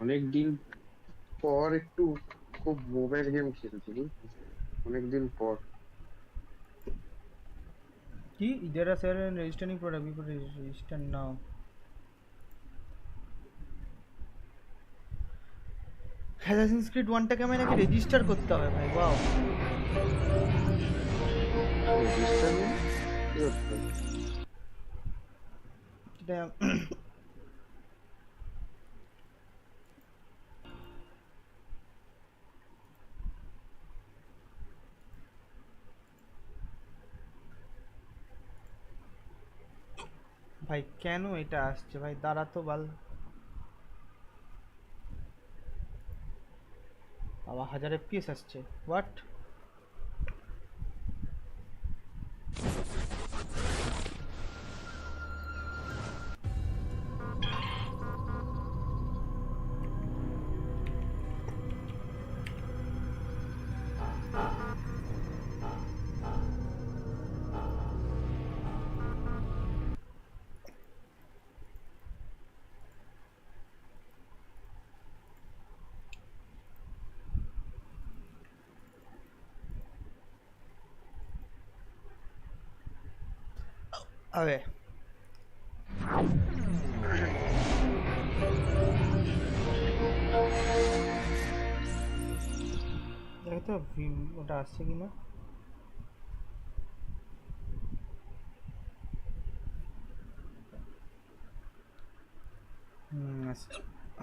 অনেকদিন পর একটু খুব মোবাইল গেম খেলছি বুঝলি? অনেকদিন পর। কি there are several registering product before register now. Assassin's Creed 1 টাকে আমি নাকি রেজিস্টার করতে হবে ভাই, ওয়াও। রেজিস্টার মানে কি করতে হবে? এটা ভাই কেন এটা আসছে ভাই, দাঁড়া তো বাল। বাবা 1000 FPS আসছে, হোয়াট? আবে দেখো তো ওটা আসছে কিনা।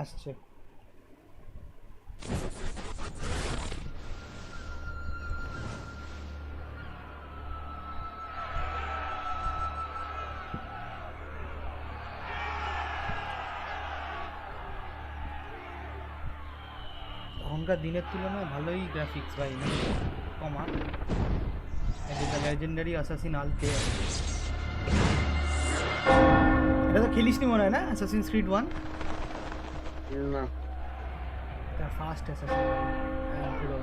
আসছে। তখনকার দিনের তুলনায় ভালোই গ্রাফিক্স ভাই, কমা। এটা লেজেন্ডারি অ্যাসাসিন আলতে। এটা তো খেলিসনি মনে হয় না, অ্যাসাসিনস ক্রিড 1? না, এটা ফার্স্ট অ্যাসাসিন পুরো।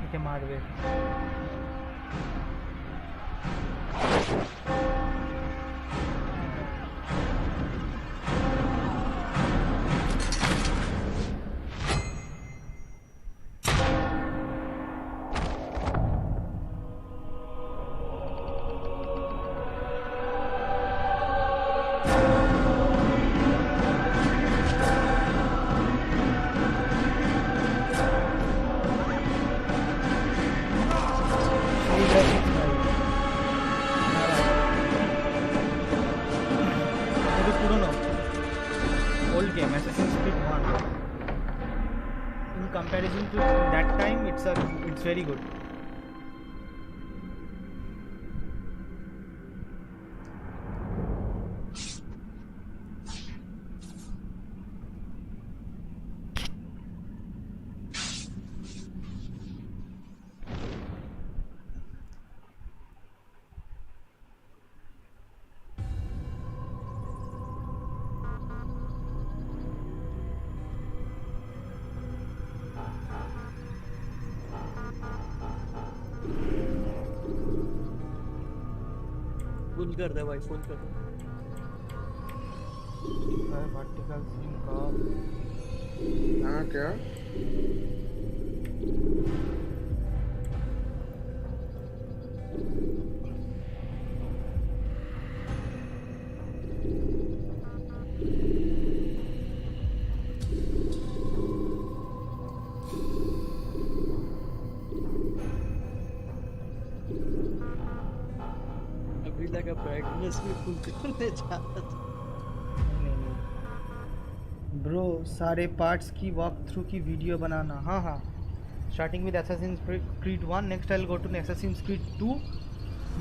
একে মারবে। Comparison to that time, it's very good. Full कर दे भाई, फुल कर दे। Vertical sink of. हाँ क्या? अभी लगा ब्राइटनेस भी फुल करने जा रहा था। ब्रो सारे पार्ट्स की वॉक थ्रू की वीडियो बनाना। हाँ हाँ, starting with Assassin's Creed 1, next I will go to Assassin's Creed 2।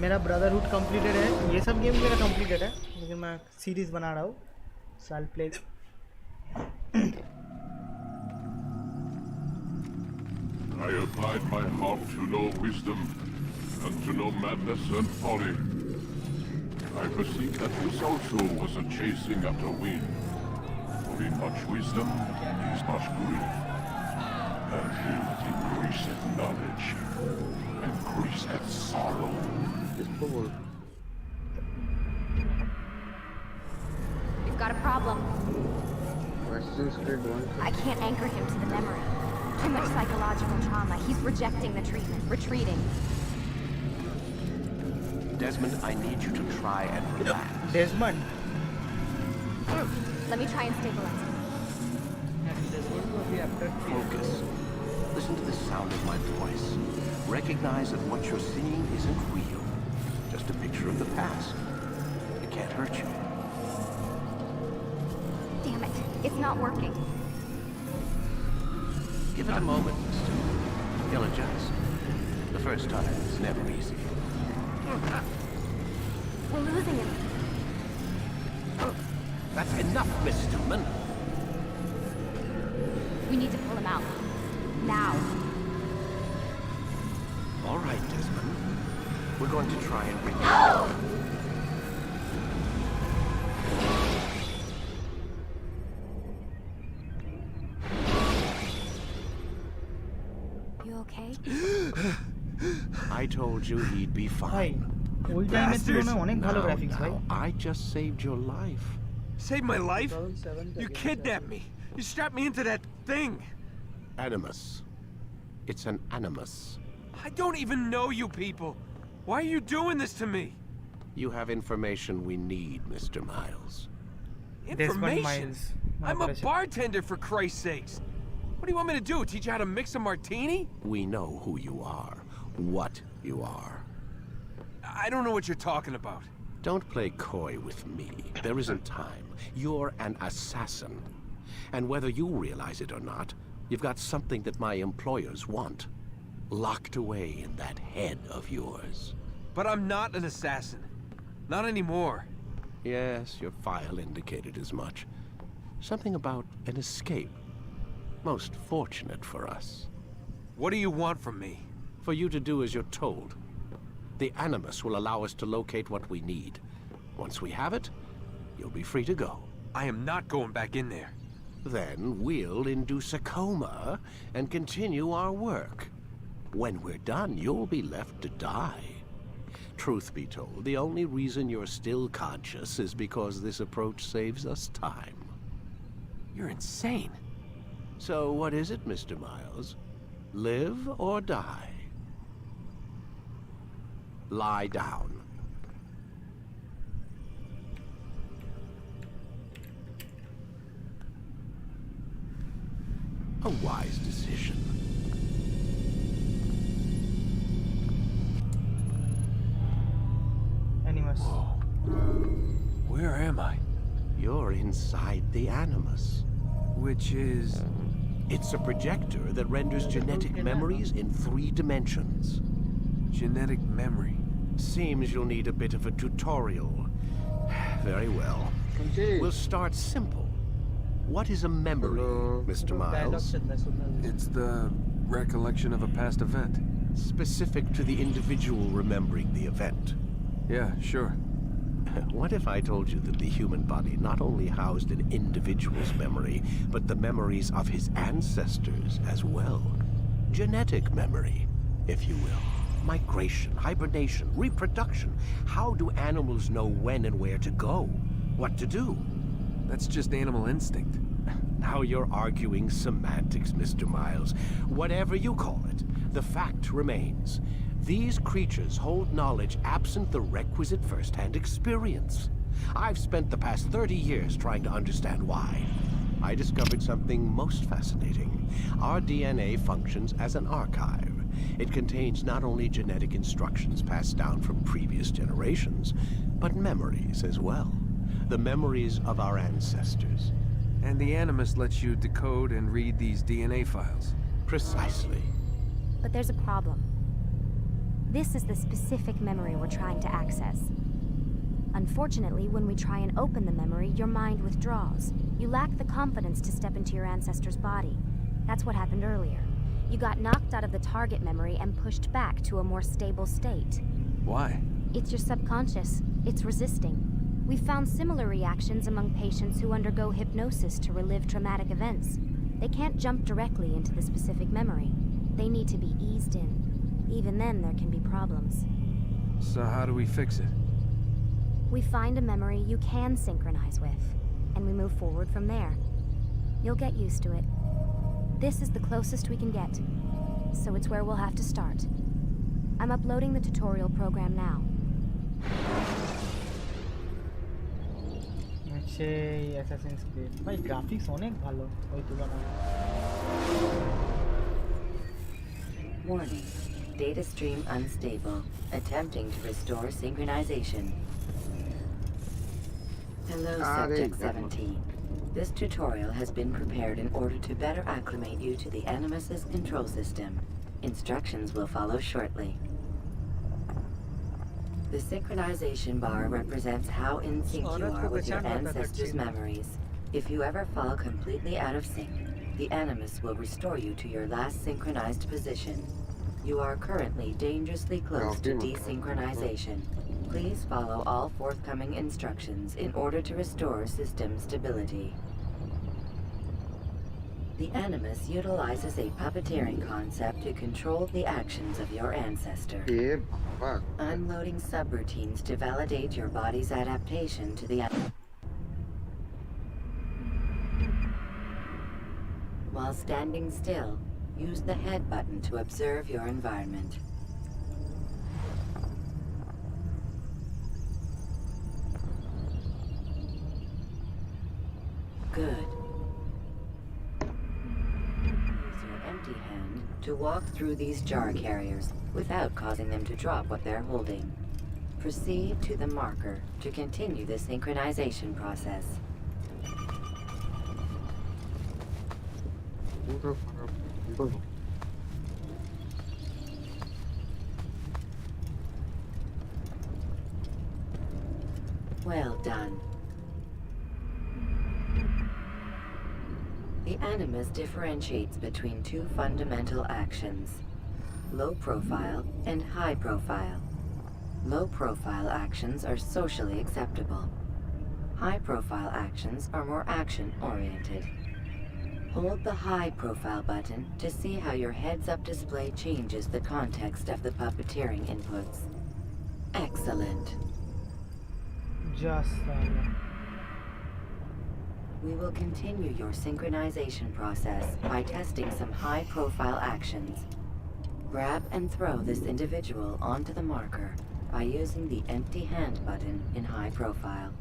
मेरा ब्रदरहुड कंप्लीटेड है, ये सब गेम मेरा कंप्लीटेड है, लेकिन मैं सीरीज़ बना रहा हूँ, so I will play. I applied my heart to know wisdom, and to know madness and folly. I perceive that this also was a chasing after wind. For in much wisdom is much grief, and with increased knowledge increased sorrow. इसको बोल। We've got a problem. Assassin's Creed 1. I can't anchor him to the memory. Too much psychological trauma. He's rejecting the treatment, retreating. Desmond, I need you to try and relax. Desmond. Let me try and stabilize him. Focus. Listen to the sound of my voice. Recognize that what you're seeing isn't real. Just a picture of the past. It can't hurt you. Damn it. It's not working. Give it a moment, mister. He'll adjust. The first time is never easy. We're losing him. That's enough, Miss Stillman. We need to pull him out. Now. All right, Desmond. We're going to try and bring you down. You okay? I told you he'd be ভাই fine. ওই টাইমের তুলনায় অনেক ভালো Now, graphics ভাই now, I just saved your life. Saved my life? 2007 You kidnapped me. You strapped me into that thing. Animus. It's an animus. I don't even know you people. Why are you doing this to me? You have information we need, Mr. Miles. Desmond Information? Miles I'm a bartender, for Christ's sakes. What do you want me to do? Teach you how to mix a martini? We know who you are, what you are. I don't know what you're talking about. Don't play coy with me. There isn't time. You're an assassin. And whether you realize it or not, you've got something that my employers want. Locked away in that head of yours. But I'm not an assassin. Not anymore. Yes, your file indicated as much. Something about an escape. Most fortunate for us. What do you want from me? For you to do as you're told. The Animus will allow us to locate what we need. Once we have it, you'll be free to go. I am not going back in there. Then we'll induce a coma and continue our work. When we're done, you'll be left to die. Truth be told, the only reason you're still conscious is because this approach saves us time. You're insane. So what is it, Mr. Miles? Live or die? Lie down. A wise decision. Animus. Where am I? You're inside the Animus. Which is... It's a projector that renders genetic memories in 3 dimensions. genetic memory. Seems you'll need a bit of a tutorial. Very well. Okay. We'll start simple. What is a memory, Mr. Miles? It's the recollection of a past event. Specific to the individual remembering the event. Yeah, sure. What if I told you that the human body not only housed an individual's memory, but the memories of his ancestors as well? Genetic memory, if you will. Migration, hibernation, reproduction. How do animals know when and where to go? What to do? That's just animal instinct. Now you're arguing semantics, Mr. Miles. Whatever you call it, the fact remains. These creatures hold knowledge absent the requisite first-hand experience. I've spent the past 30 years trying to understand why. I discovered something most fascinating. Our DNA functions as an archive. It contains not only genetic instructions passed down from previous generations, but memories as well. The memories of our ancestors. And the Animus lets you decode and read these DNA files. Precisely. But there's a problem. This is the specific memory we're trying to access. Unfortunately, when we try and open the memory, your mind withdraws. You lack the confidence to step into your ancestor's body. That's what happened earlier. You got knocked out of the target memory and pushed back to a more stable state. Why? It's your subconscious. It's resisting. We've found similar reactions among patients who undergo hypnosis to relive traumatic events. They can't jump directly into the specific memory. They need to be eased in. Even then, there can be problems. So how do we fix it? We find a memory you can synchronize with, and we move forward from there. You'll get used to it. This is the closest we can get, so it's where we'll have to start. I'm uploading the tutorial program now. সেই Assassin's Creed ভাই graphics অনেক ভালো ওই তুলনায়। Warning. Data stream unstable. Attempting to restore synchronization. Hello, Subject 17. This tutorial has been prepared in order to better acclimate you to the Animus's control system. Instructions will follow shortly. The synchronization bar represents how in sync you are with your ancestors' memories. If you ever fall completely out of sync, the Animus will restore you to your last synchronized position. You are currently dangerously close to desynchronization. Please follow all forthcoming instructions in order to restore system stability. The Animus utilizes a puppeteering concept to control the actions of your ancestor. Unloading subroutines to validate your body's adaptation to the While standing still, use the head button to observe your environment. Good. Use your empty hand to walk through these jar carriers without causing them to drop what they're holding. Proceed to the marker to continue the synchronization process. Well done. The Animus differentiates between two fundamental actions: low profile and high profile. Low profile actions are socially acceptable. High profile actions are more action oriented. Hold the high profile button to see how your heads-up display changes the context of the puppeteering inputs. Excellent. Just We will continue your synchronization process by testing some high-profile actions. Grab and throw this individual onto the marker by using the empty hand button in high profile.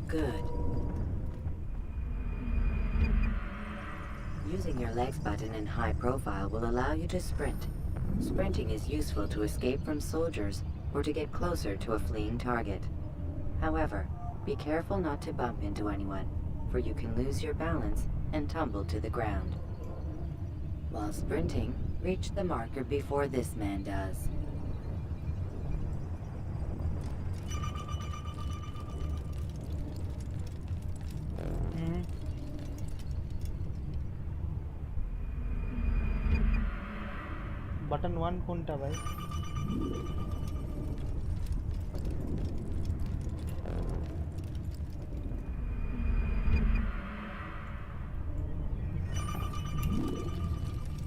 Good. Using your legs button in high profile will allow you to sprint. Sprinting is useful to escape from soldiers or to get closer to a fleeing target. However, be careful not to bump into anyone, for you can lose your balance and tumble to the ground. While sprinting, reach the marker before this man does. Button 1 কোনটা ভাই?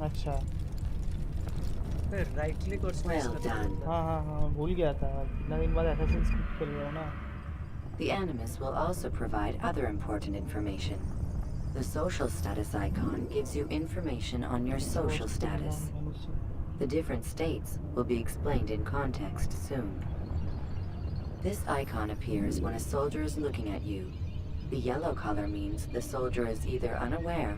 अच्छा right click और smash Well करते done. हाँ हाँ हाँ भूल गया था इतना दिन बाद Assassin's Creed खेल रहा हूँ ना। The Animus will also provide other important information. The social status icon gives you information on your social status. The different states will be explained in context soon. This icon appears when a soldier is looking at you. The yellow color means the soldier is either unaware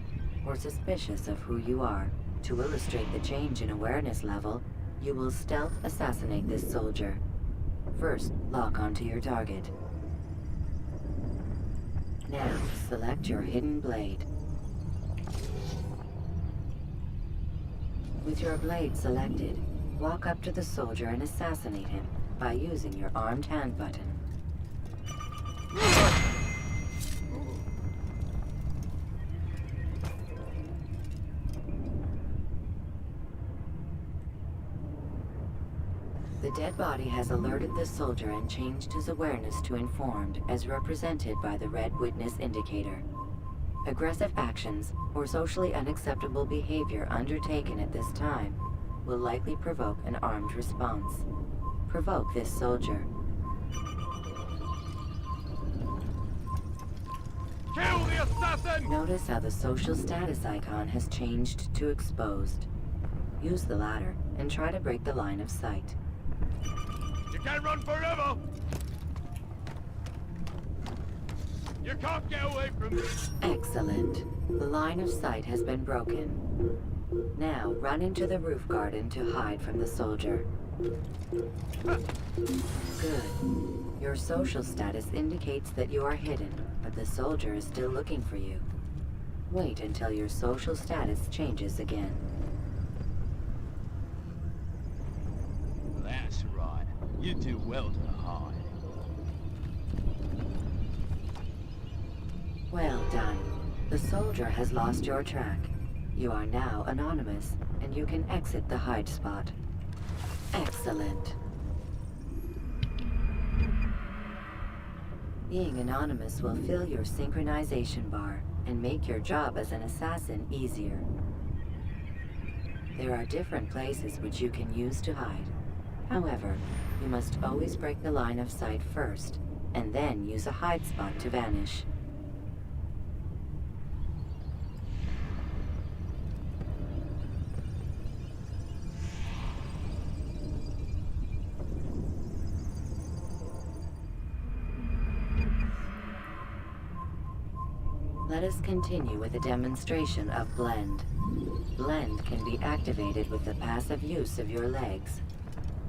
or suspicious of who you are. To illustrate the change in awareness level, you will stealth assassinate this soldier. First, lock onto your target. Now, select your hidden blade. With your blade selected, walk up to the soldier and assassinate him by using your armed hand button. The dead body has alerted the soldier and changed his awareness to informed, as represented by the red witness indicator. Aggressive actions or socially unacceptable behavior undertaken at this time will likely provoke an armed response. Provoke this soldier. Kill the assassin! Notice how the social status icon has changed to exposed. Use the latter and try to break the line of sight. You can't run forever! You can't get away from me! Excellent. The line of sight has been broken. Now run into the roof garden to hide from the soldier. Good. Your social status indicates that you are hidden, but the soldier is still looking for you. Wait until your social status changes again. That's right. You do well to hide. Well done. The soldier has lost your track. You are now anonymous, and you can exit the hide spot. Excellent. Being anonymous will fill your synchronization bar and make your job as an assassin easier. There are different places which you can use to hide. However, you must always break the line of sight first, and then use a hide spot to vanish. Let us continue with a demonstration of Blend. Blend can be activated with the passive use of your legs.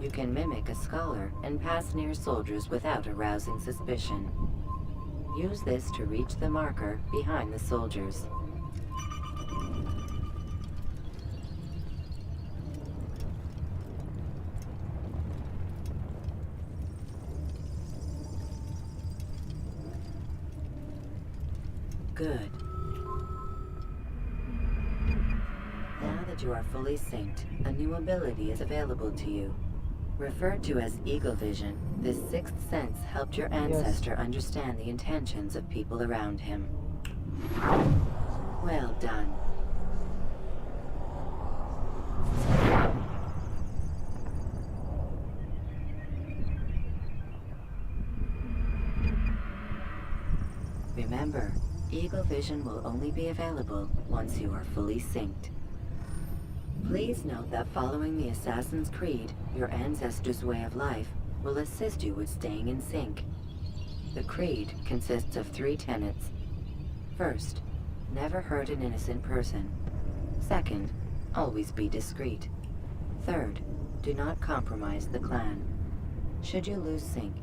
You can mimic a scholar and pass near soldiers without arousing suspicion. Use this to reach the marker behind the soldiers. Good. Now that you are fully synced, a new ability is available to you. Referred to as Eagle Vision, this sixth sense helped your ancestor understand the intentions of people around him. Well done. Remember, Eagle Vision will only be available once you are fully synced. Please note that following the Assassin's Creed, your ancestors' way of life, will assist you with staying in sync. The Creed consists of 3 tenets. First, never hurt an innocent person. Second, always be discreet. Third, do not compromise the clan. Should you lose sync,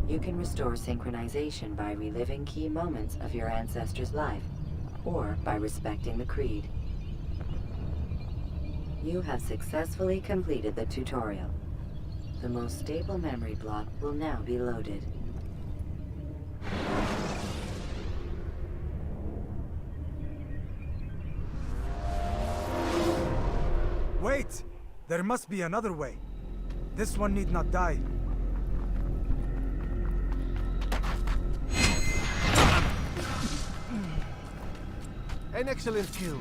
you can restore synchronization by reliving key moments of your ancestor's life, or by respecting the Creed. You have successfully completed the tutorial. The most stable memory block will now be loaded. Wait! There must be another way. This one need not die. An excellent kill.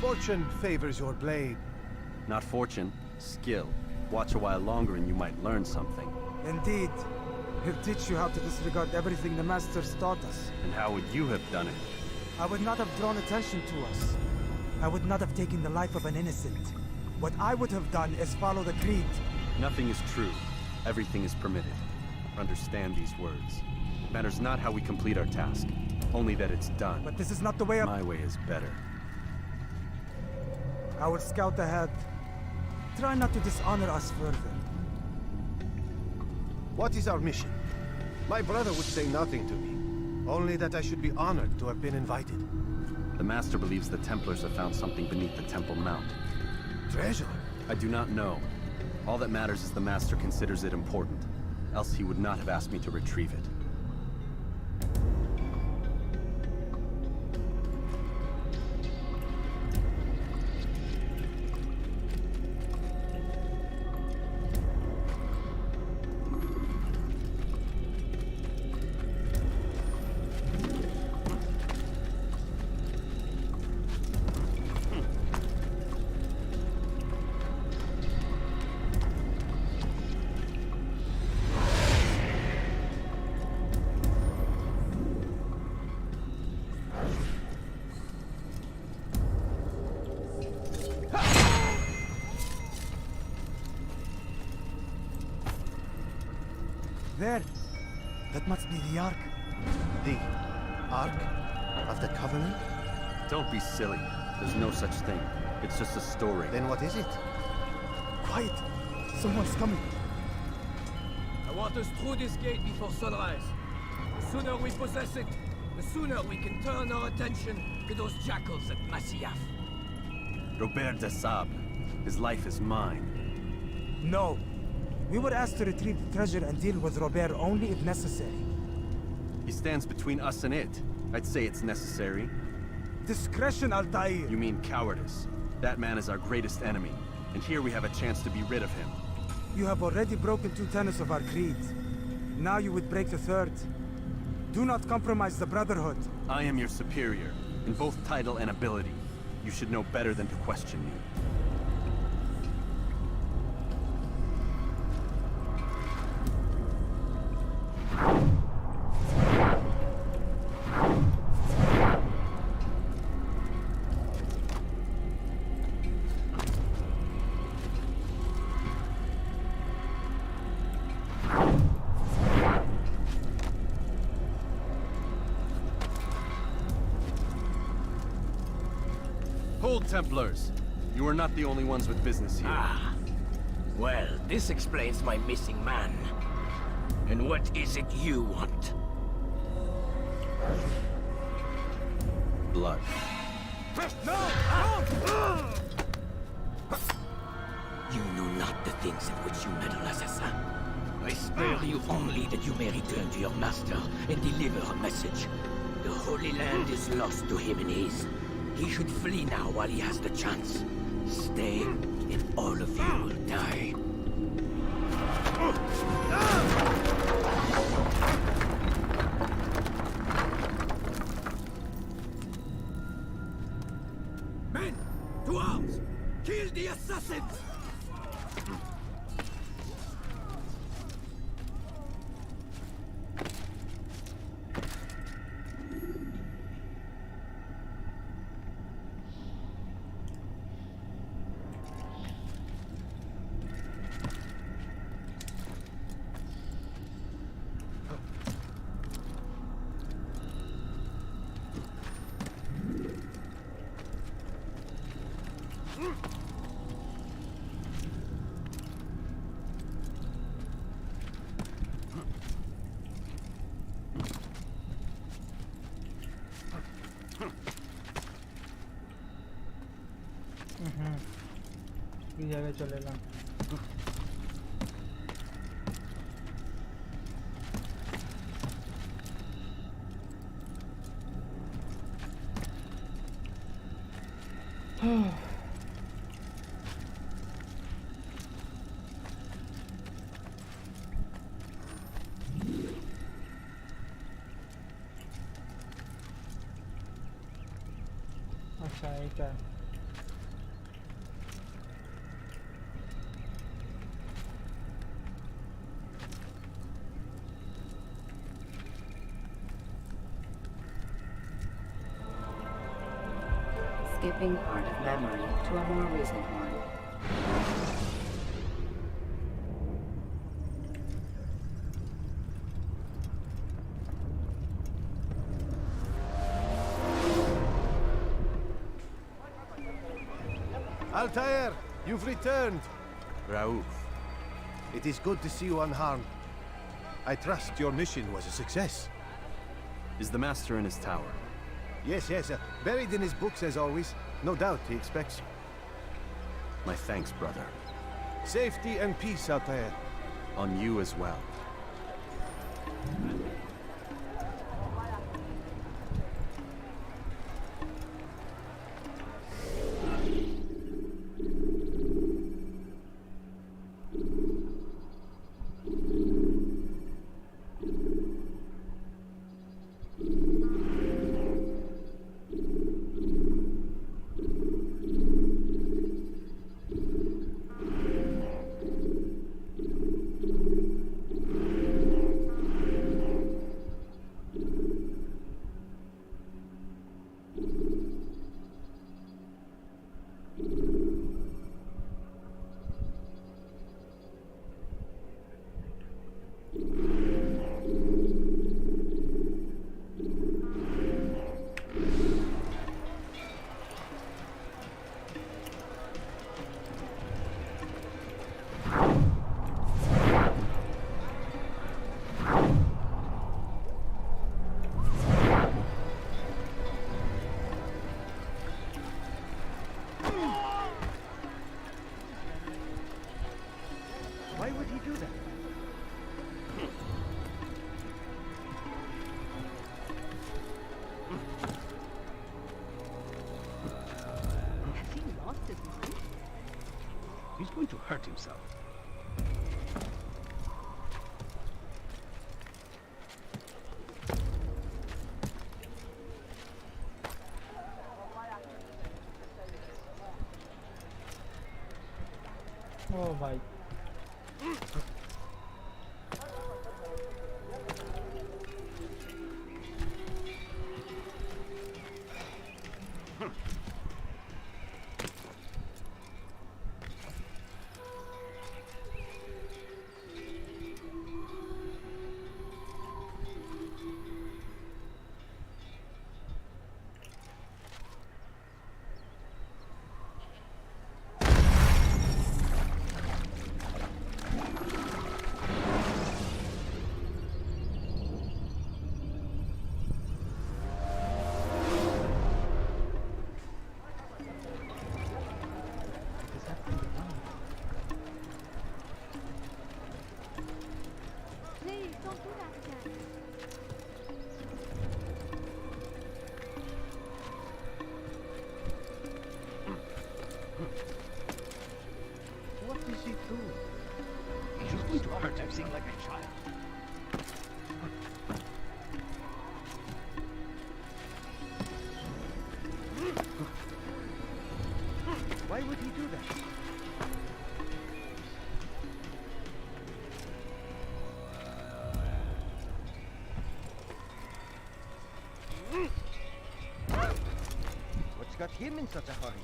Fortune favors your blade. Not fortune, skill. Watch a while longer and you might learn something. Indeed. He'll teach you how to disregard everything the Masters taught us. And how would you have done it? I would not have drawn attention to us. I would not have taken the life of an innocent. What I would have done is follow the Creed. Nothing is true. Everything is permitted. Understand these words. It matters not how we complete our task, only that it's done. But this is not the way My way is better. I will scout ahead. Try not to dishonor us further. What is our mission? My brother would say nothing to me. Only that I should be honored to have been invited. The Master believes the Templars have found something beneath the Temple Mount. Treasure? I do not know. All that matters is the Master considers it important. Else he would not have asked me to retrieve it. There. That must be the Ark. The Ark of the Covenant? Don't be silly. There's no such thing. It's just a story. Then what is it? Quiet. Someone's coming. I want us through this gate before sunrise. The sooner we possess it, the sooner we can turn our attention to those jackals at Masyaf. Robert de Sable. His life is mine. No. We were asked to retrieve the treasure and deal with Robert only if necessary. He stands between us and it. I'd say it's necessary. Discretion, Altair! You mean cowardice. That man is our greatest enemy, and here we have a chance to be rid of him. You have already broken 2 tenets of our creed. Now you would break the 3rd. Do not compromise the Brotherhood. I am your superior, in both title and ability. You should know better than to question me. Hold, Templars! You are not the only ones with business here. Ah. Well, this explains my missing man. And what is it you want? Blood. No! You know not the things in which you meddle, assassin. I spare you only that you may return to your master and deliver a message. The Holy Land is lost to him and his. He should flee now while he has the chance. Stay, and all of you will die. Men, to arms! Kill the assassins! जगह चलेगा अच्छा ये क्या है Skipping part of memory to a more recent one. Altair, you've returned. Raouf. It is good to see you unharmed. I trust your mission was a success. Is the Master in his tower? Yes, buried in his books as always. No doubt he expects. My thanks, brother. Safety and peace, Altair. On you as well. Why would he do that? Has he lost his mind? He's going to hurt himself. ओ भाई Please, don't do that again. What is he doing? He's going to hurt himself like a child. Why would he do that? What's got him in such a hurry?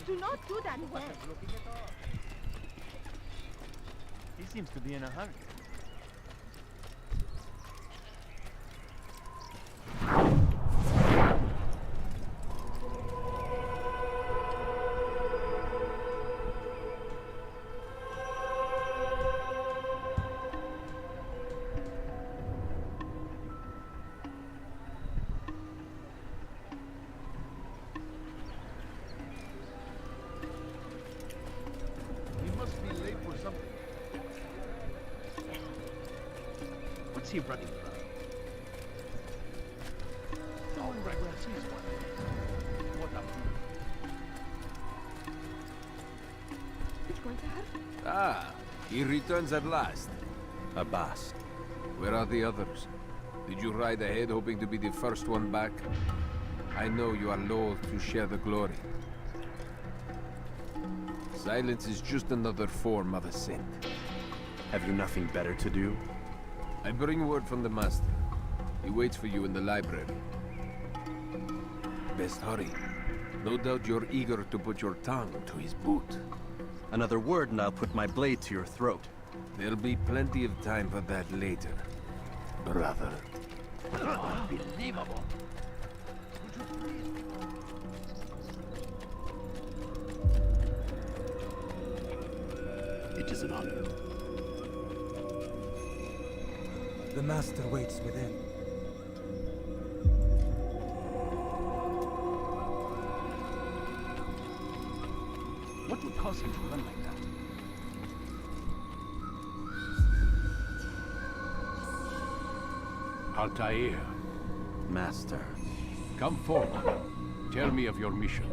Do not do that again. He seems to be in a hurry. What's he running from? All right, sees one. What a fool. It's going to happen. Ah, he returns at last. Abbas. Where are the others? Did you ride ahead hoping to be the first one back? I know you are loath to share the glory. Silence is just another form of assent. Have you nothing better to do? I bring word from the Master. He waits for you in the library. Best hurry. No doubt you're eager to put your tongue to his boot. Another word and I'll put my blade to your throat. There'll be plenty of time for that later, brother. Unbelievable. It is an honor. The master waits within. What would cause him to run like that? Altair, Master. come forward. Tell me of your mission.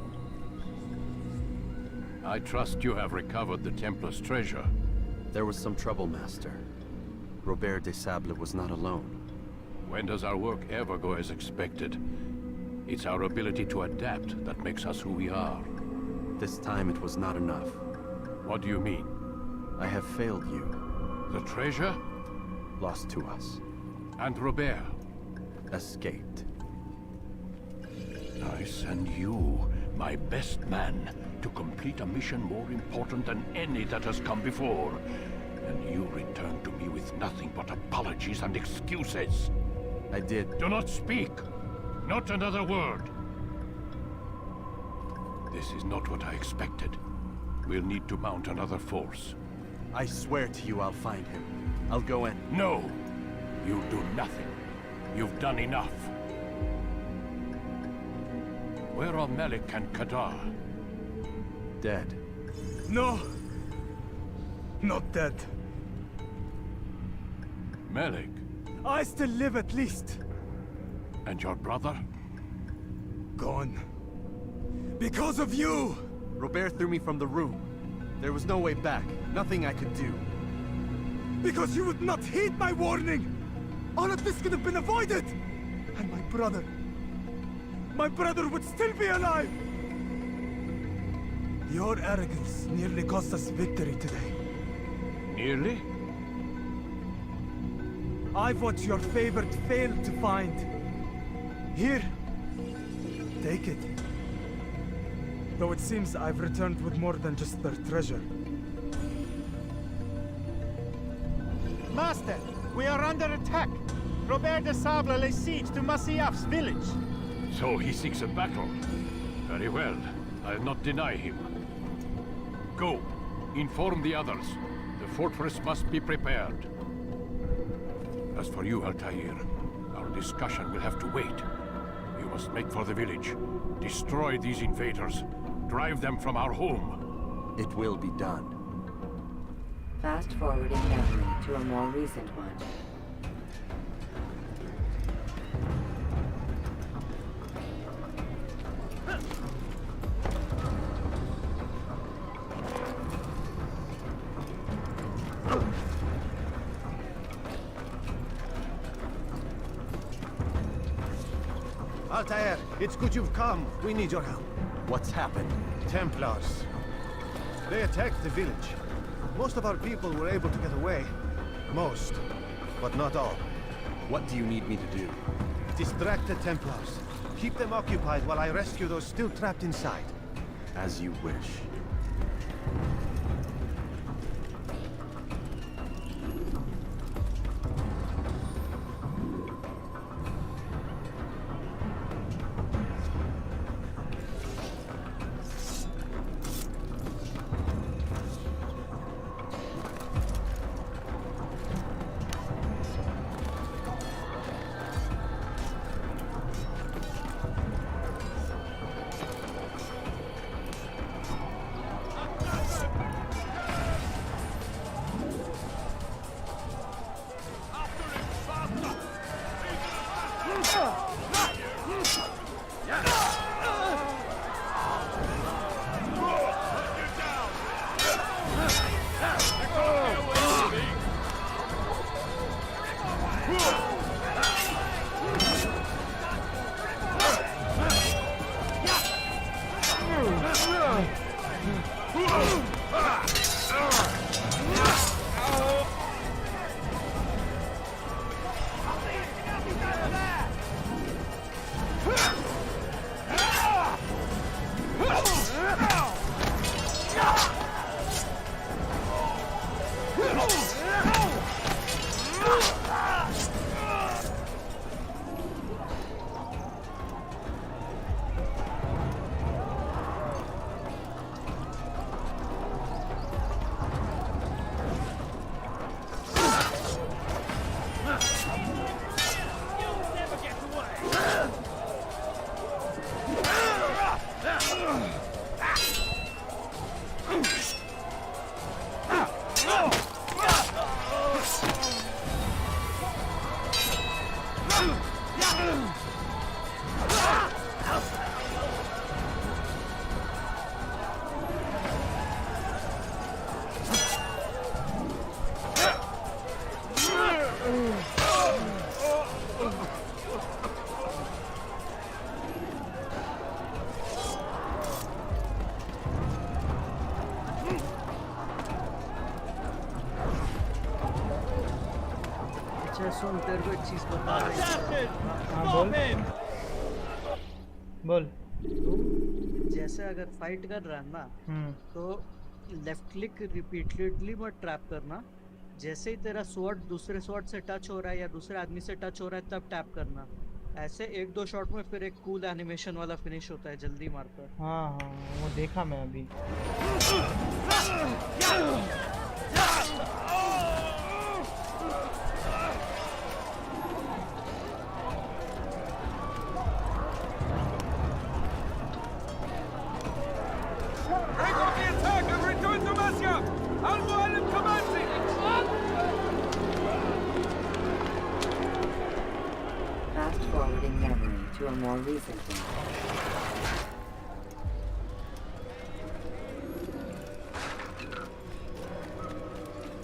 I trust you have recovered the Templar's treasure. There was some trouble, Master. Robert de Sable was not alone. When does our work ever go as expected? It's our ability to adapt that makes us who we are. This time it was not enough. What do you mean? I have failed you. The treasure? Lost to us. And Robert? Escaped. I send you, my best man, to complete a mission more important than any that has come before. And you return to me with nothing but apologies and excuses. I did. Do not speak! Not another word! This is not what I expected. We'll need to mount another force. I swear to you I'll find him. I'll go in. No! You'll do nothing. You've done enough. Where are Malik and Kadar? Dead. No! Not dead. Malik? I still live at least. And your brother? Gone. Because of you! Robert threw me from the room. There was no way back. Nothing I could do. Because you would not heed my warning! All of this could have been avoided! And my brother would still be alive! Your arrogance nearly cost us victory today. Nearly? I've what your favorite failed to find. Here, take it. Though it seems I've returned with more than just their treasure. Master, we are under attack. Robert de Sable lays siege to Masyaf's village. So he seeks a battle. Very well. I'll not deny him. Go. Inform the others. The fortress must be prepared. As for you, Altair, our discussion will have to wait. You must make for the village. Destroy these invaders. Drive them from our home. It will be done. Fast-forwarding memory to a more recent one. Altair, it's good you've come. We need your help. What's happened? Templars. They attacked the village. Most of our people were able to get away. Most, but not all. What do you need me to do? Distract the Templars. Keep them occupied while I rescue those still trapped inside. As you wish. सुन तेरे को एक चीज बता रही हाँ बोल बोल। जैसे अगर फाइट कर रहा है ना तो लेफ्ट क्लिक रिपीटेडली मत ट्रैप करना। जैसे ही तेरा स्वॉर्ड दूसरे स्वॉर्ड से टच हो रहा है या दूसरे आदमी से टच हो रहा है तब टैप करना। ऐसे एक दो शॉट में फिर एक कूल एनिमेशन वाला फिनिश होता है जल्दी मारकर। हाँ हाँ वो देखा मैं अभी। Fast forwarding memory to a more recent one.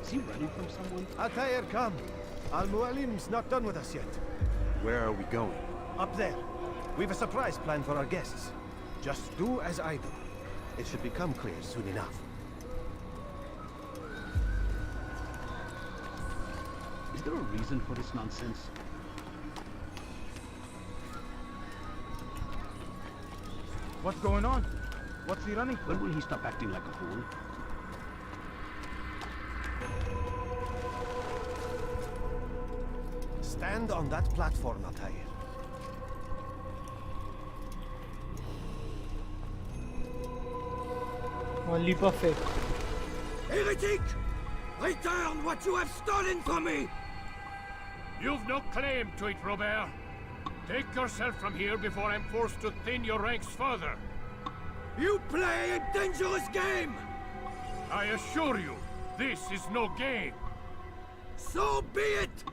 Is he running from someone? Altair, come. Al-Mualim's not done with us yet. Where are we going? Up there. We've a surprise plan for our guests. Just do as I do. It should become clear soon enough. Is there a reason for this nonsense? What's going on? What's he running When will he stop acting like a fool? Stand on that platform, Altair. Or leap of faith. Heretic! Return what you have stolen from me! You've no claim to it, Robert. Take yourself from here before I'm forced to thin your ranks further. You play a dangerous game! I assure you, this is no game. So be it!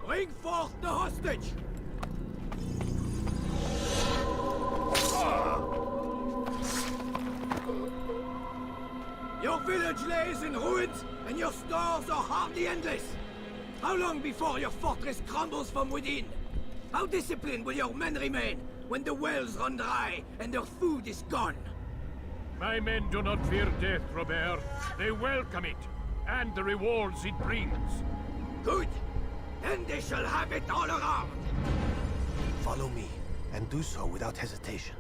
Bring forth the hostage! Your village lays in ruins, and your stores are hardly endless. How long before your fortress crumbles from within? How disciplined will your men remain when the wells run dry and their food is gone? My men do not fear death, Robert. They welcome it, and the rewards it brings. Good. Then they shall have it all around. Follow me, and do so without hesitation.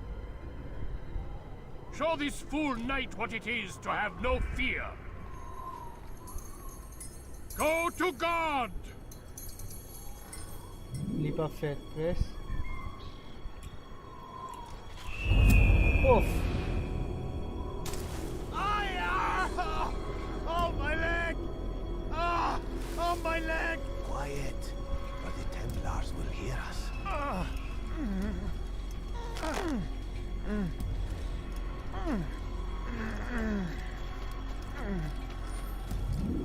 Show this fool knight what it is to have no fear. Go to God! Leap of faith, press. Oof. Oh, my leg! Ah! Oh, my leg! Quiet, or the Templars will hear us.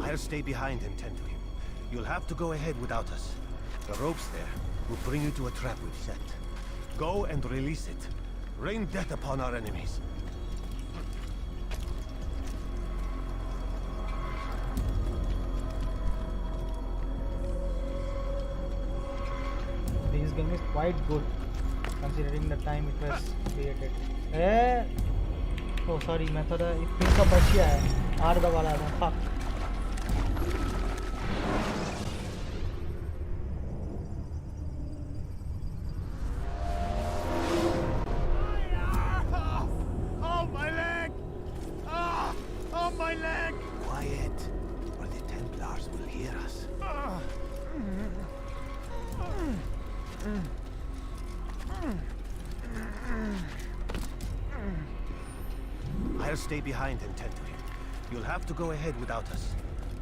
I'll stay behind and tend to him. You'll have to go ahead without us. The ropes there will bring you to a trap we've set. Go and release it. Rain death upon our enemies. This game is quite good considering the time it was created. Oh sorry, मैं थोड़ा pin का बचिया है are दबा रहा था fuck. Oh, my leg! Ah! Oh, my leg! Quiet, or the Templars will hear us. I'll stay behind and tend to him. You'll have to go ahead without us.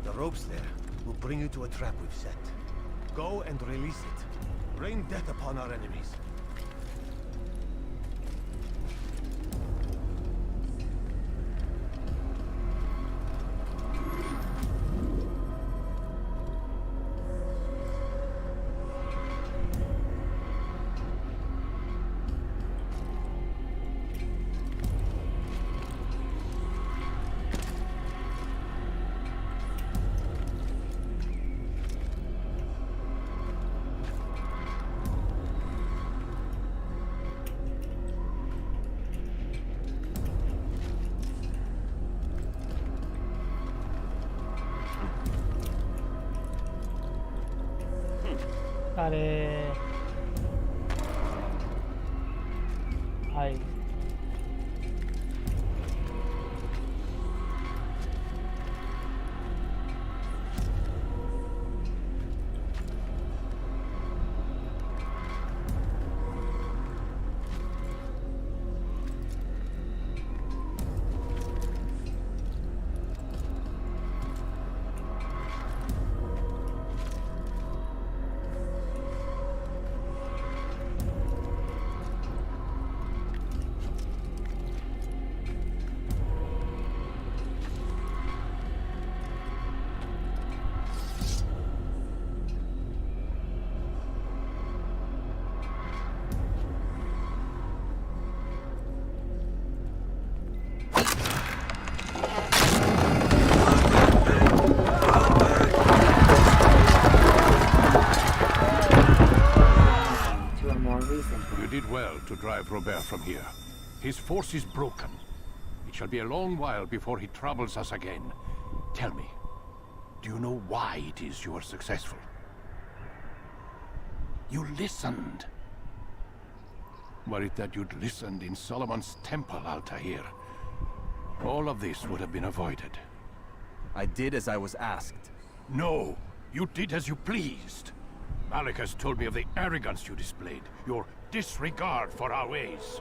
The ropes there will bring you to a trap we've set. Go and release it. Rain death upon our enemies. अरे भाई You did well to drive Robert from here. His force is broken. It shall be a long while before he troubles us again. Tell me, do you know why it is you are successful? You listened. Were it that you'd listened in Solomon's temple, Altair, all of this would have been avoided. I did as I was asked. No, you did as you pleased. Malik has told me of the arrogance you displayed, your disregard for our ways.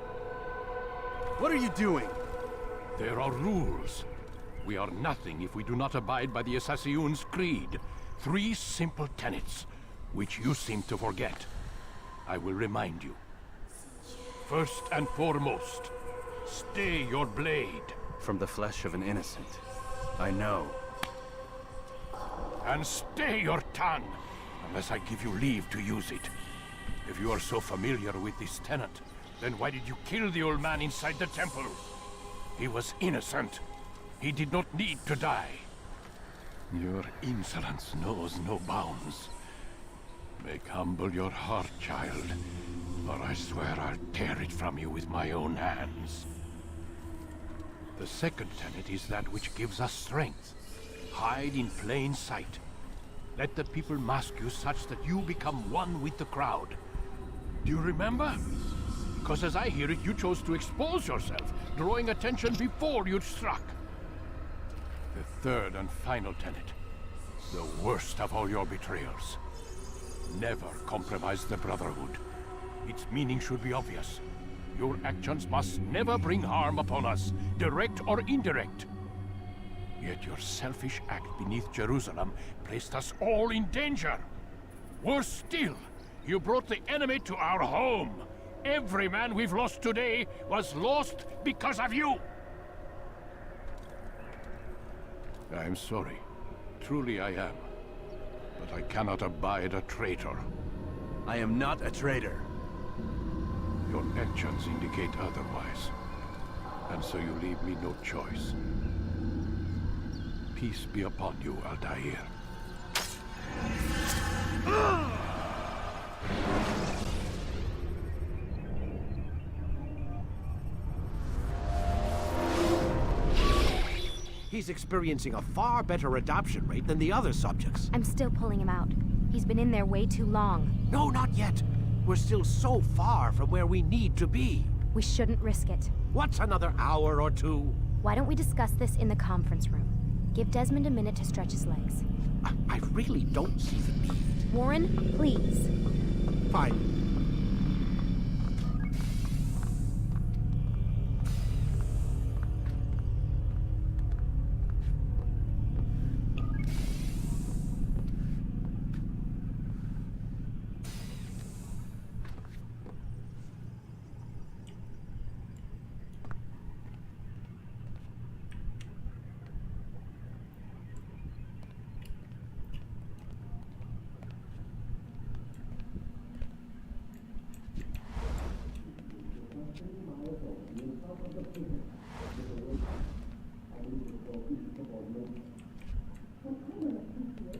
What are you doing? There are rules. We are nothing if we do not abide by the Eshaean's creed. 3 simple tenets, which you seem to forget. I will remind you. First and foremost, stay your blade. From the flesh of an innocent. I know. And stay your tongue, unless I give you leave to use it. If you are so familiar with this tenet, then why did you kill the old man inside the temple? He was innocent. He did not need to die. Your insolence knows no bounds. Make humble your heart, child, or I swear I'll tear it from you with my own hands. The second tenet is that which gives us strength. Hide in plain sight. Let the people mask you such that you become one with the crowd. Do you remember? Because as I hear it, you chose to expose yourself, drawing attention before you'd struck. The third and final tenet, the worst of all your betrayals. Never compromise the Brotherhood. Its meaning should be obvious. Your actions must never bring harm upon us, direct or indirect. Yet your selfish act beneath Jerusalem placed us all in danger. Worse still, you brought the enemy to our home. Every man we've lost today was lost because of you. I'm sorry. Truly I am. But I cannot abide a traitor. I am not a traitor. Your actions indicate otherwise. And so you leave me no choice. Peace be upon you, Altair. He's experiencing a far better adoption rate than the other subjects. I'm still pulling him out. He's been in there way too long. No, not yet. We're still so far from where we need to be. We shouldn't risk it. What's another hour or two? Why don't we discuss this in the conference room? Give Desmond a minute to stretch his legs. I really don't see the need. Warren, please. Fine.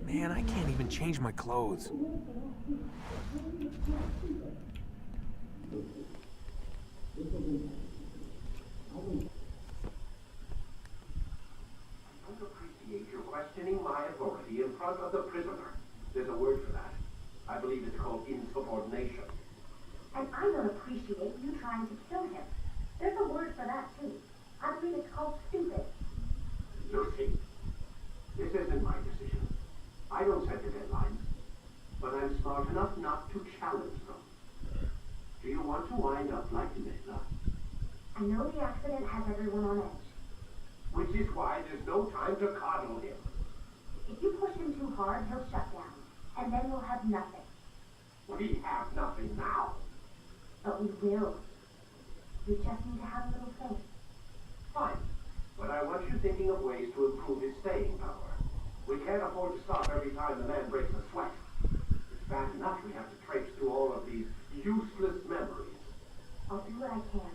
Man, I can't even change my clothes. Appreciate your questioning my authority in front of the prisoner. There's a word for that. I believe it's called called insubordination. And I don't appreciate you trying to kill him. There's a word for that, too. I believe it's called stupid. Lucy, this isn't my decision. I don't set the deadlines. But I'm smart enough not to challenge them. Do you want to wind up like Mela? I know the accident has everyone on edge. Which is why there's no time to coddle him. If you push him too hard, he'll shut down. And then we'll have nothing. We have nothing now. But we will. We just need to have a little faith. Fine. But I want you thinking of ways to improve his staying power. We can't afford to stop every time the man breaks a sweat. It's bad enough we have to traipse through all of these useless memories. I'll do what I can.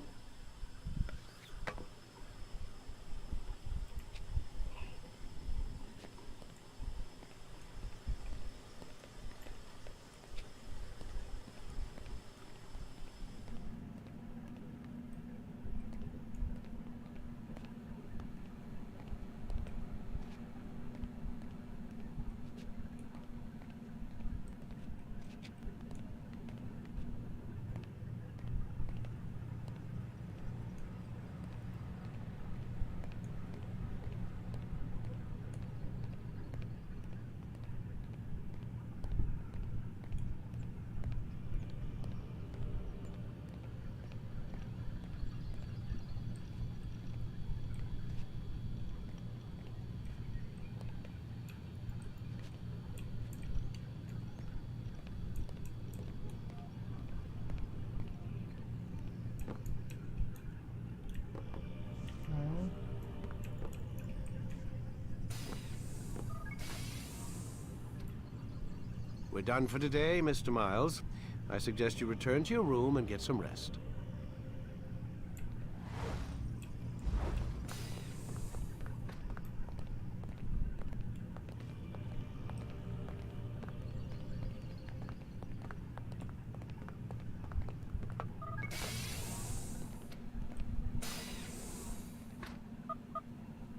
We're done for today, Mr. Miles. I suggest you return to your room and get some rest.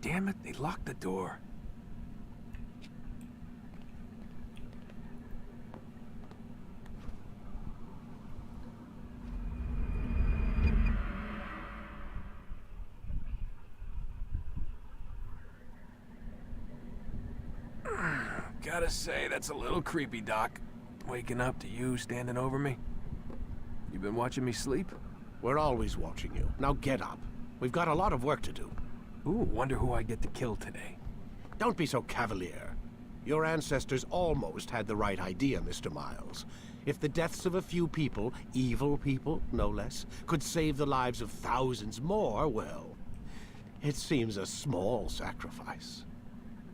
Damn it, they locked the door. Gotta say, that's a little creepy, Doc. Waking up to you standing over me. You been watching me sleep? We're always watching you. Now get up. We've got a lot of work to do. Ooh, wonder who I get to kill today. Don't be so cavalier. Your ancestors almost had the right idea, Mr. Miles. If the deaths of a few people, evil people, no less, could save the lives of thousands more, well, it seems a small sacrifice.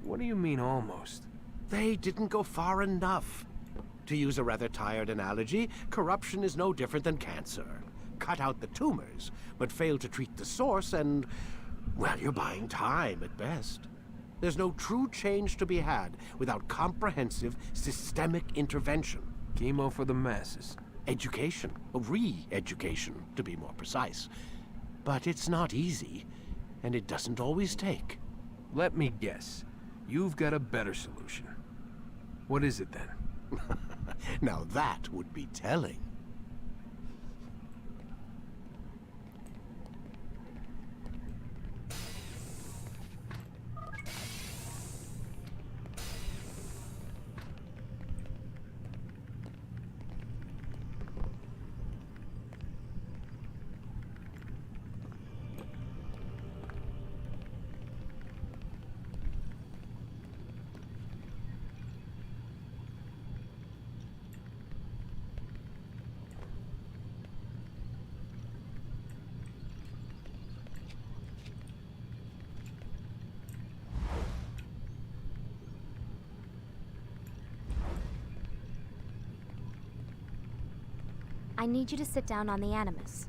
What do you mean, almost? They didn't go far enough. To use a rather tired analogy, corruption is no different than cancer. Cut out the tumors, but fail to treat the source and, well, you're buying time at best. There's no true change to be had without comprehensive, systemic intervention. Chemo for the masses. Education, re-education, to be more precise. But it's not easy, and it doesn't always take. Let me guess. You've got a better solution. What is it then? Now that would be telling. I need you to sit down on the Animus.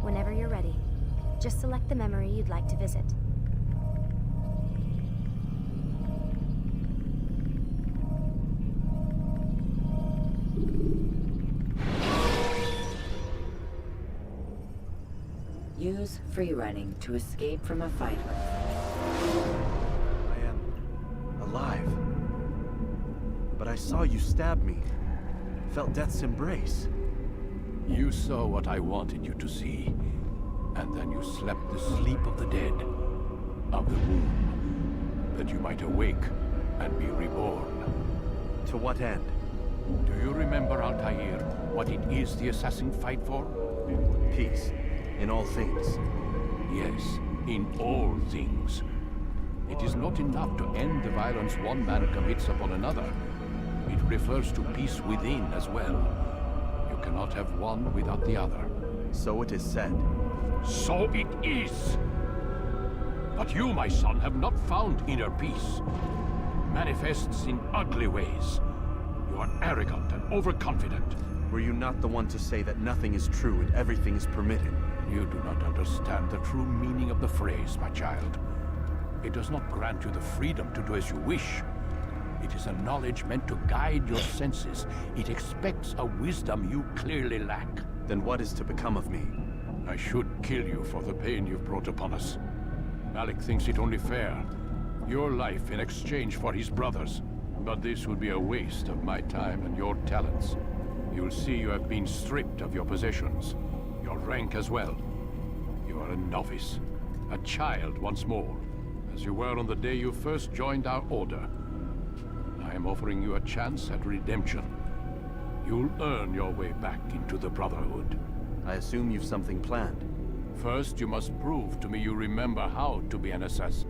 Whenever you're ready, just select the memory you'd like to visit. choose free running to escape from a fight. I am alive. But I saw you stab me. Felt death's embrace. You saw what I wanted you to see. And then you slept the sleep of the dead. Of the womb. That you might awake and be reborn. To what end? Do you remember, Altair, what it is the assassins fight for? Peace. In all things. Yes, in all things. It is not enough to end the violence one man commits upon another. It refers to peace within as well. You cannot have one without the other. So it is said. So it is! But you, my son, have not found inner peace. Manifests in ugly ways. You are arrogant and overconfident. Were you not the one to say that nothing is true and everything is permitted? You do not understand the true meaning of the phrase, my child. It does not grant you the freedom to do as you wish. It is a knowledge meant to guide your senses. It expects a wisdom you clearly lack. Then what is to become of me? I should kill you for the pain you've brought upon us. Malik thinks it only fair. Your life in exchange for his brother's. But this would be a waste of my time and your talents. You'll see you have been stripped of your possessions. Your rank as well. You are a novice. A child once more. As you were on the day you first joined our order. I am offering you a chance at redemption. You'll earn your way back into the Brotherhood. I assume you've something planned. First, you must prove to me you remember how to be an assassin.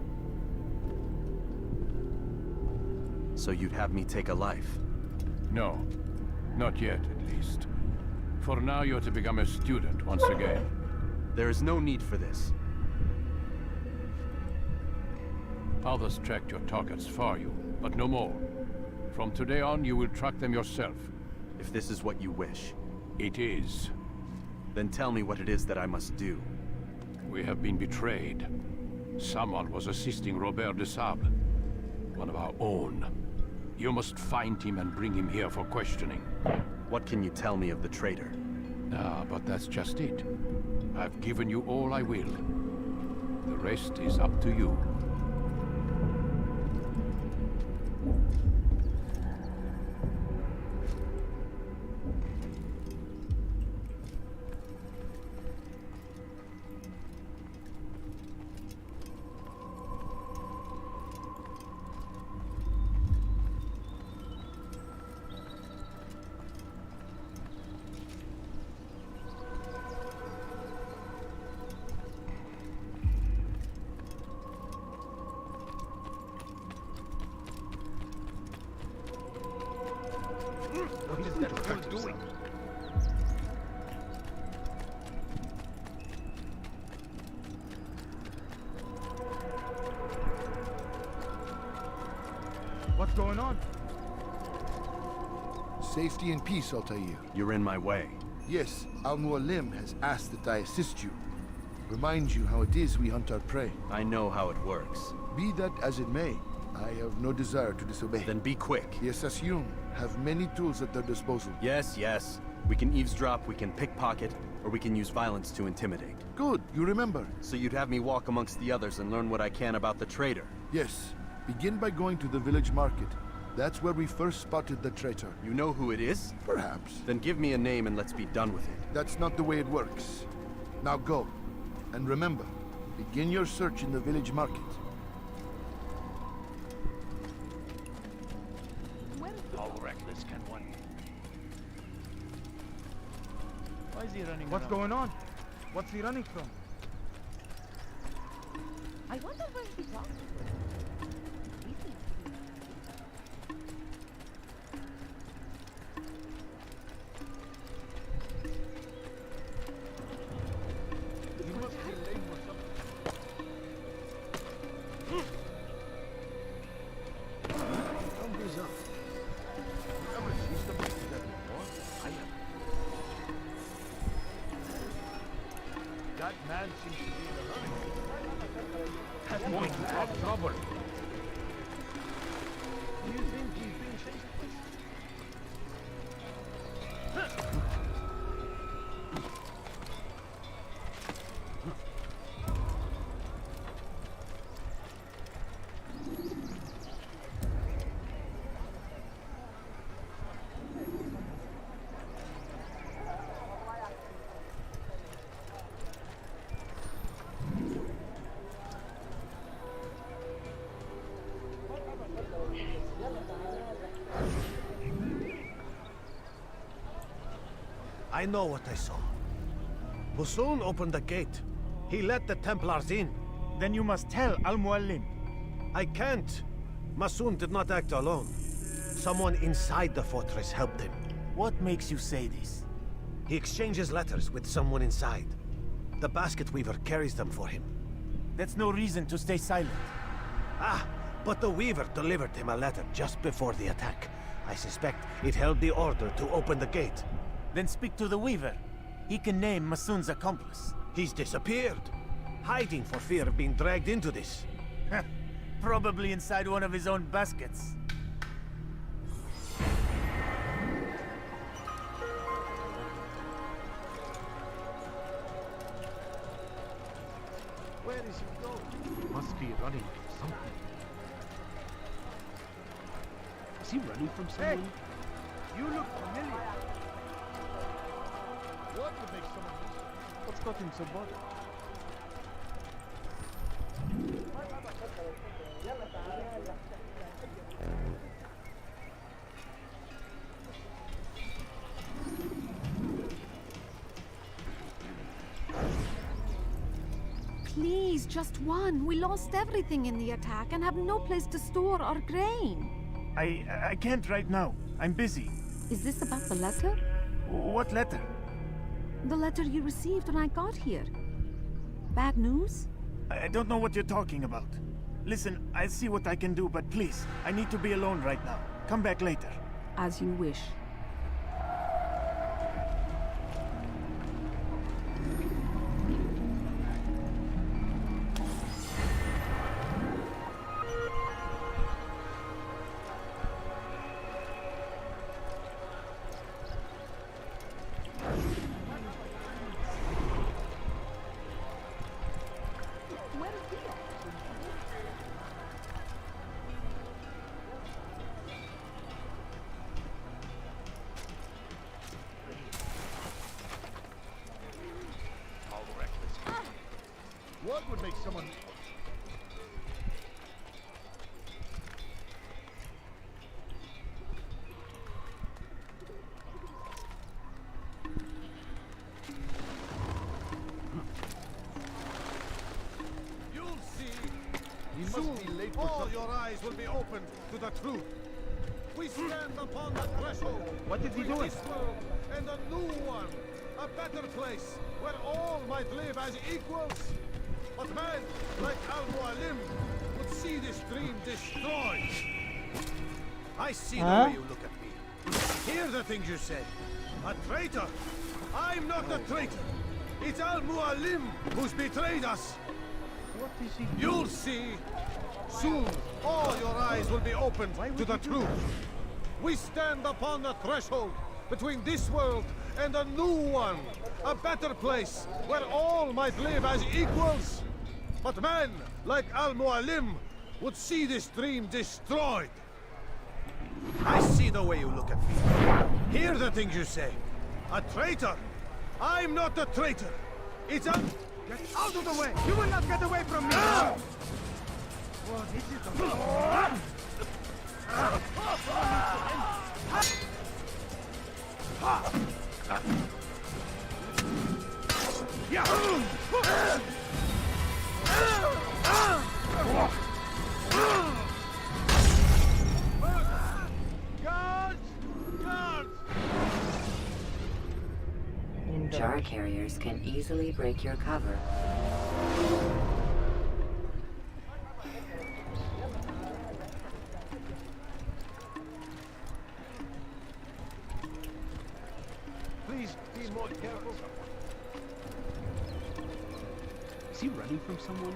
So you'd have me take a life? No. Not yet, at least. For now, you're to become a student once again. There is no need for this. Others tracked your targets for you, but no more. From today on, you will track them yourself. If this is what you wish. It is. Then tell me what it is that I must do. We have been betrayed. Someone was assisting Robert de Sable. One of our own. You must find him and bring him here for questioning. What can you tell me of the traitor? Ah, but that's just it. I've given you all I will. The rest is up to you. What's going on? Safety and peace, Altair. You're in my way. Yes, Al-Mualim has asked that I assist you. Remind you how it is we hunt our prey. I know how it works. Be that as it may, I have no desire to disobey. Then be quick. The Eshaean have many tools at their disposal. Yes, yes. We can eavesdrop, we can pickpocket, or we can use violence to intimidate. Good, you remember. So you'd have me walk amongst the others and learn what I can about the traitor? Yes. Begin by going to the village market. That's where we first spotted the traitor. You know who it is? Perhaps. Then give me a name and let's be done with it. That's not the way it works. Now go. And remember, begin your search in the village market. How reckless can one be? Why is he running What's around? going on? What's he running from? I wonder where he walked to. That man seems to be in a hurry. That's going to cause trouble. Do you think he's being chased? I know what I saw. Musun opened the gate. He let the Templars in. Then you must tell Al-Mualim. I can't. Musun did not act alone. Someone inside the fortress helped him. What makes you say this? He exchanges letters with someone inside. The basket weaver carries them for him. That's no reason to stay silent. Ah, but the weaver delivered him a letter just before the attack. I suspect it held the order to open the gate. Then speak to the weaver. He can name Masun's accomplice. He's disappeared. Hiding for fear of being dragged into this. Probably inside one of his own baskets. Where is he going? Must be running from something. Is he running from someone? Hey! You look familiar. What would make someone listen? What's got him so bothered? Please, just one. We lost everything in the attack and have no place to store our grain. I can't right now. I'm busy. Is this about the letter? What letter? The letter you received when I got here. Bad news? I don't know what you're talking about. Listen, I'll see what I can do, but please, I need to be alone right now. Come back later. As you wish. What would make someone... You'll see. Soon, all your eyes will be opened to the truth. We stand upon the threshold. What did he do? This world and a new one, a better place where all might live as equals. But man, like Al-Mualim, would see this dream destroyed. I see the way you look at me. Hear the things you say. A traitor? I'm not a traitor. It's Al-Mualim who's betrayed us. What is he? You'll see. Soon, all your eyes will be opened to the truth. We stand upon the threshold between this world and a new one. A better place where all might live as equals. But man, like Al-Mualim, would see this dream destroyed. I see the way you look at me. Hear the things you say. A traitor? I'm not a traitor. It's a... Get out of the way! You will not get away from me! Oh, this is the... Jar carriers can easily break your cover. Please be more careful. Is he running from someone?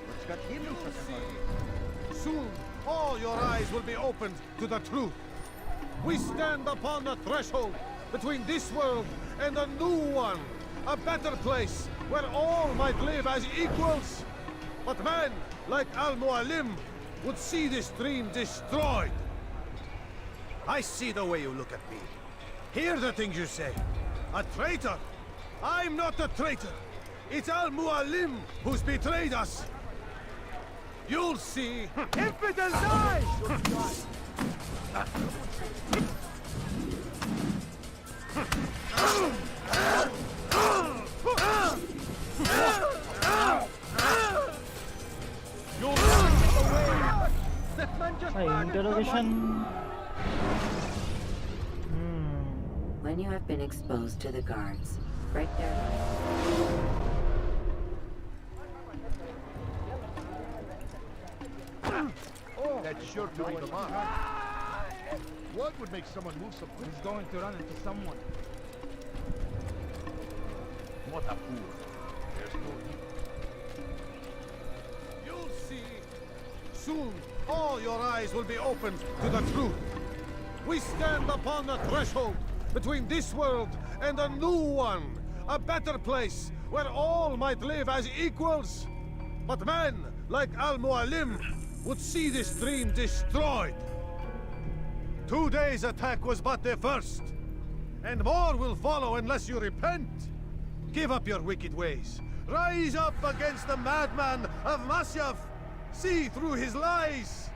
What's got him in such a hurry? Soon, all your eyes will be opened to the truth. We stand upon the threshold between this world and a new one. A better place where all might live as equals. But man, like Al-Mualim, would see this dream destroyed. I see the way you look at me. Hear the things you say. A traitor? I'm not a traitor. It's Al-Mualim who's betrayed us. You'll see. Infidel, die! Interrogation. When you have been exposed to the guards, break their That's sure to be the mark. What would make someone move so quick? He's going to run into someone. What a fool. There's no need. You'll see. Soon, all your eyes will be opened to the truth. We stand upon the threshold between this world and a new one. A better place where all might live as equals. But men like Al-Mualim would see this dream destroyed. Today's attack was but the first. And more will follow unless you repent. Give up your wicked ways. Rise up against the madman of Masyaf. See through his lies.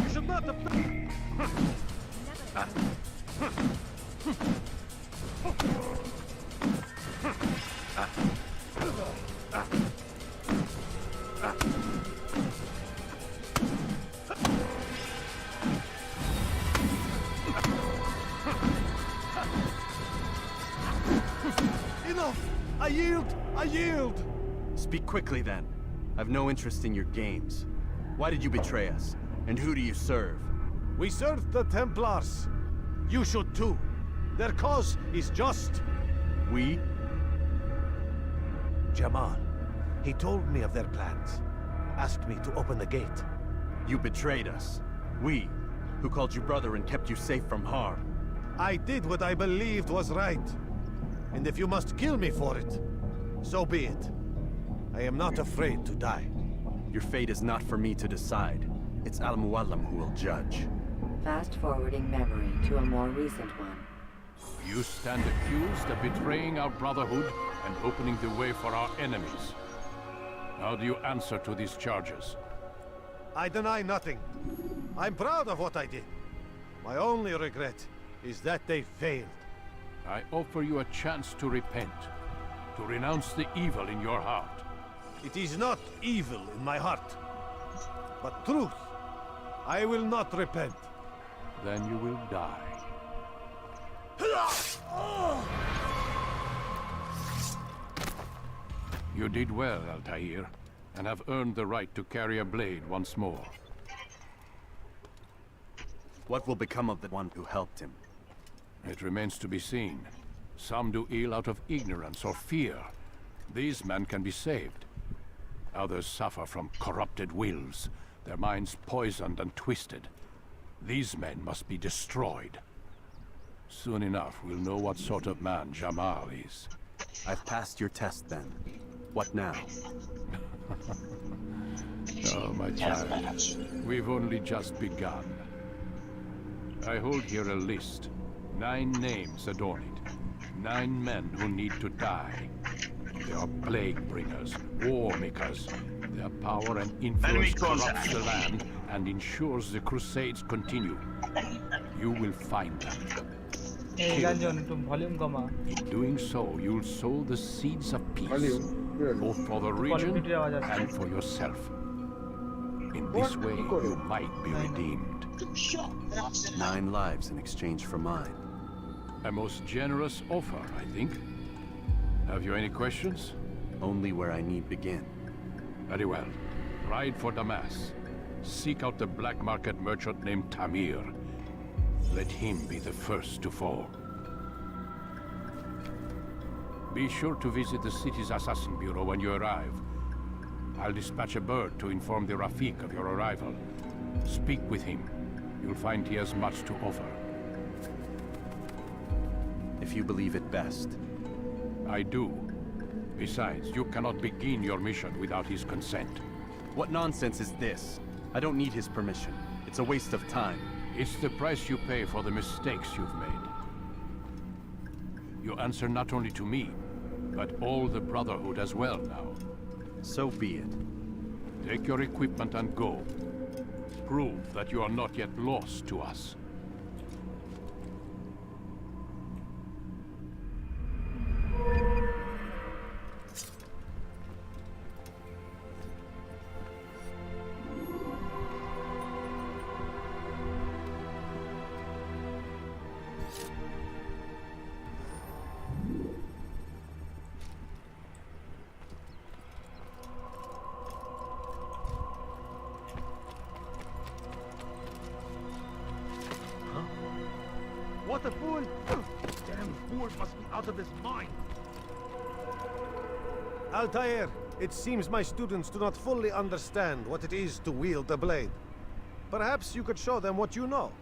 You should not have... Enough! I yield! I yield! Speak quickly then. I've no interest in your games. Why did you betray us? And who do you serve? We serve the Templars. You should too. Their cause is just. We? Jamal. He told me of their plans. Asked me to open the gate. You betrayed us. We, who called you brother and kept you safe from harm. I did what I believed was right. And if you must kill me for it, so be it. I am not afraid to die. Your fate is not for me to decide. It's Al-Mualim who will judge. Fast-forwarding memory to a more recent one. You stand accused of betraying our brotherhood and opening the way for our enemies. How do you answer to these charges? I deny nothing. I'm proud of what I did. My only regret is that they failed. I offer you a chance to repent, to renounce the evil in your heart. It is not evil in my heart, but truth. I will not repent. Then you will die. You did well, Altair, and have earned the right to carry a blade once more. What will become of the one who helped him? It remains to be seen. Some do ill out of ignorance or fear. These men can be saved. Others suffer from corrupted wills, their minds poisoned and twisted. These men must be destroyed. Soon enough, we'll know what sort of man Jamal is. I've passed your test then. What now? Oh, my child. We've only just begun. I hold here a list. 9 names adorn it. 9 men who need to die. They are plague bringers, war makers. Their power and influence corrupts the land and ensures the crusades continue. You will find them. Kill them. In doing so, you'll sow the seeds of peace, both for the region and for yourself. In this way, you might be redeemed. 9 lives in exchange for mine. A most generous offer, I think. Have you any questions? Only where I need begin. Very well. Ride for Damas. Seek out the black market merchant named Tamir. Let him be the first to fall. Be sure to visit the city's assassin bureau when you arrive. I'll dispatch a bird to inform the Rafik of your arrival. Speak with him. You'll find he has much to offer. If you believe it best. I do. Besides, you cannot begin your mission without his consent. What nonsense is this? I don't need his permission. It's a waste of time. It's the price you pay for the mistakes you've made. You answer not only to me, but all the Brotherhood as well now. So be it. Take your equipment and go. Prove that you are not yet lost to us. What a fool! Damn fool must be out of his mind! Altair, it seems my students do not fully understand what it is to wield the blade. Perhaps you could show them what you know.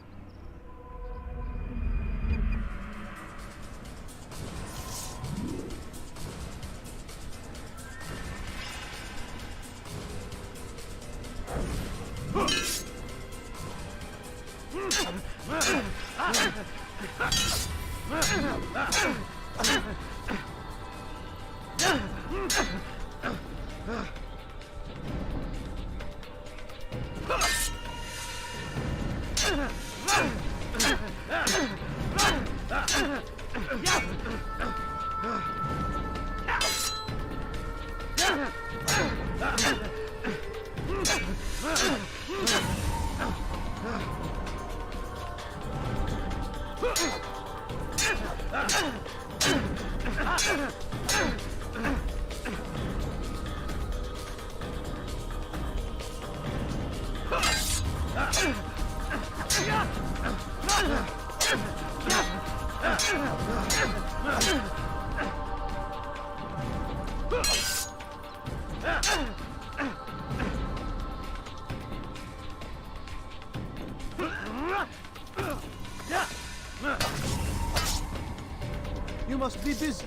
You must be busy.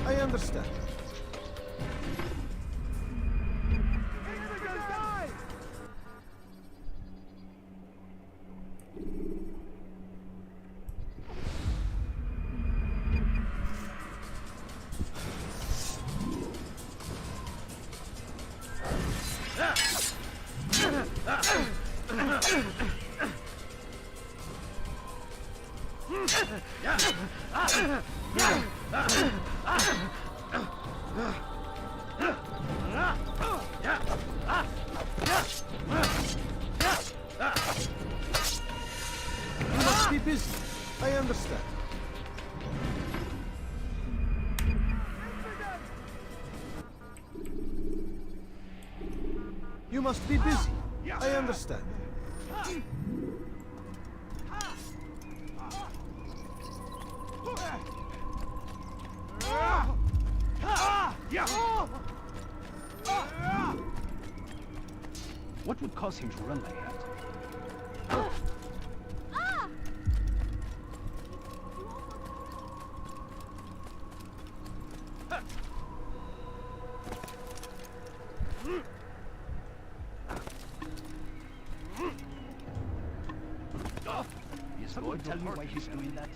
I understand. You must be busy. I understand. You must be busy. I understand. What would cause him to run like that? Is someone tell me why he's doing that?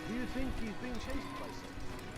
Do you think he's being chased by something?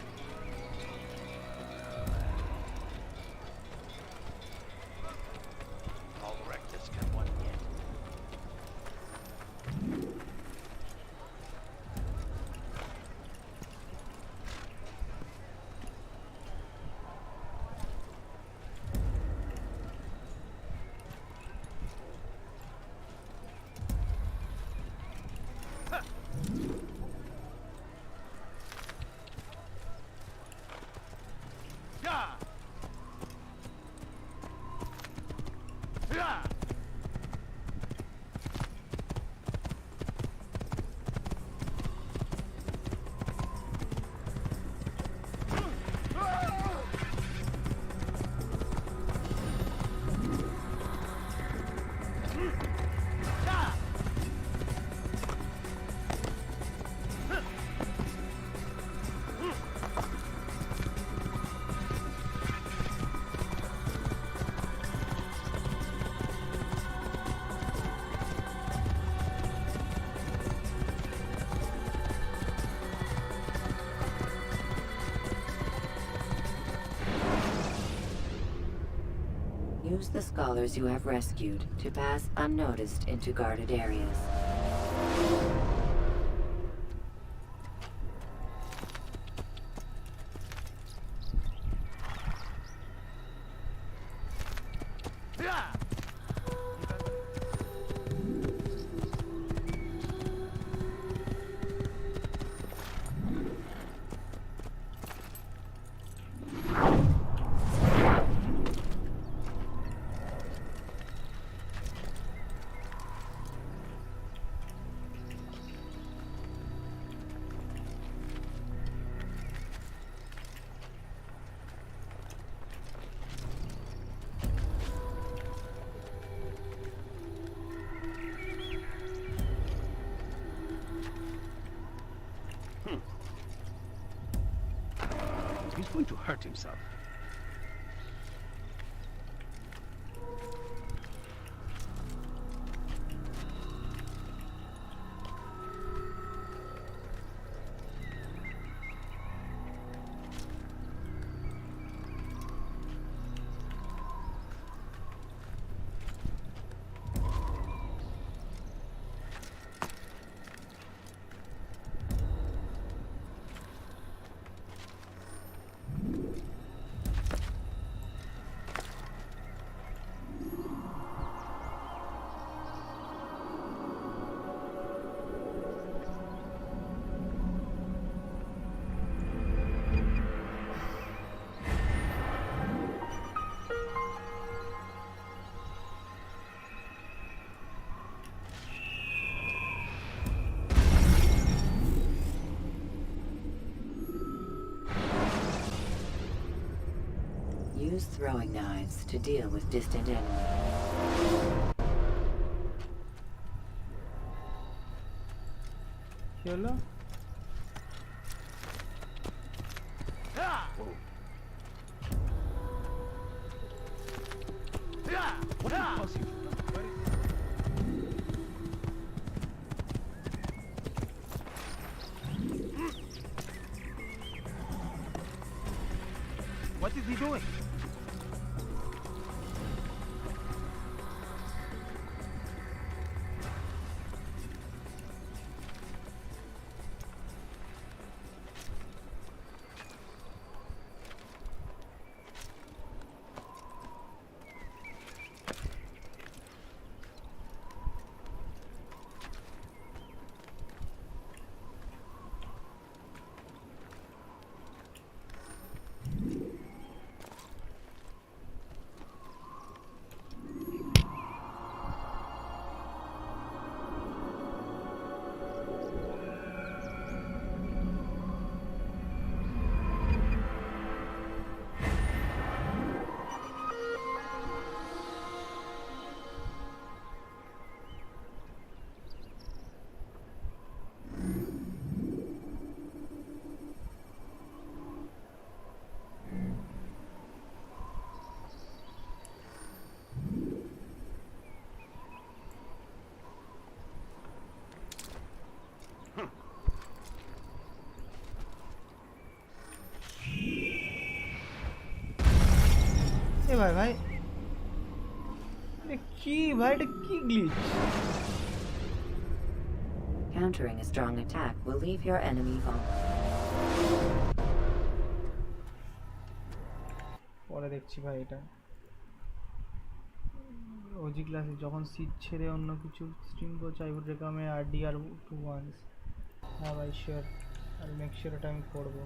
Use the scholars you have rescued to pass unnoticed into guarded areas. He's going to hurt himself. Use throwing knives to deal with distant enemies. Hello? What caused you? What is he doing? এ ভাই এটা কি ভাই, এটা কি glitch? Countering a strong attack will leave your enemy vulnerable. পরে দেখছি ভাই এটা ওজি ক্লাসে যখন সিট ছেড়ে অন্য কিছু স্ট্রিম করছে I would recommend RDR two once. হ্যাঁ ভাই শিওর, আর মেক শিওর এটা আমি করবো।